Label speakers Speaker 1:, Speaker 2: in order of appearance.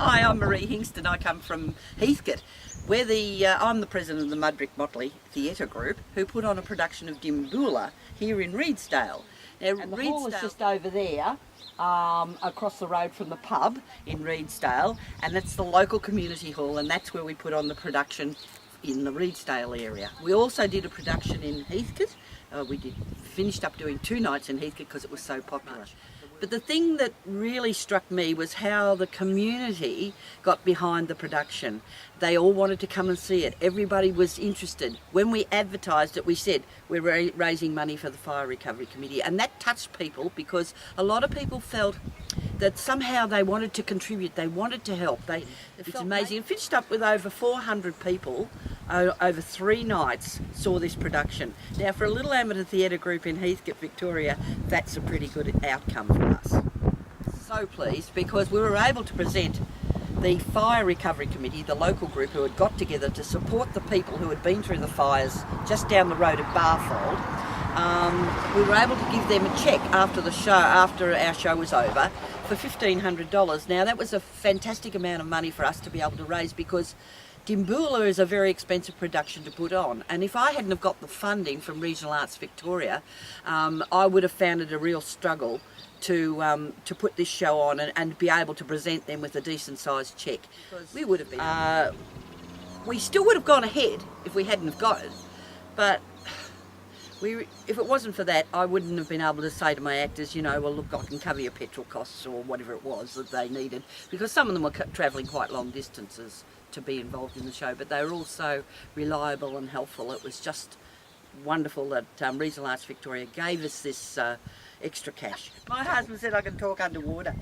Speaker 1: Hi, I'm Maree Hingston. I come from Heathcote. I'm the president of the Mudrick Motley Theatre Group, who put on a production of Dimboola here in Redesdale. Now, and the hall is just over there, across the road from the pub in Redesdale, and that's the local community hall, and that's where we put on the production in the Redesdale area. We also did a production in Heathcote. Finished up doing 2 nights in Heathcote because it was so popular. But the thing that really struck me was how the community got behind the production. They all wanted to come and see it. Everybody was interested. When we advertised it, we said we're raising money for the Fire Recovery Committee, and that touched people because a lot of people felt that somehow they wanted to contribute, they wanted to help. It's amazing. It finished up with over 400 people over 3 nights saw this production. Now, for a little amateur theatre group in Heathcote, Victoria, that's a pretty good outcome for us. So pleased because we were able to present the Fire Recovery Committee, the local group who had got together to support the people who had been through the fires just down the road at Barfold. We were able to give them a cheque after our show was over, for $1,500. Now, that was a fantastic amount of money for us to be able to raise because Dimboola is a very expensive production to put on, and if I hadn't have got the funding from Regional Arts Victoria, I would have found it a real struggle to put this show on and be able to present them with a decent sized cheque. We would have been. We still would have gone ahead if we hadn't have got it, but if it wasn't for that, I wouldn't have been able to say to my actors, well, look, I can cover your petrol costs or whatever it was that they needed, because some of them were travelling quite long distances to be involved in the show, but they were all so reliable and helpful. It was just wonderful that Regional Arts Victoria gave us this extra cash. My husband said I can talk underwater.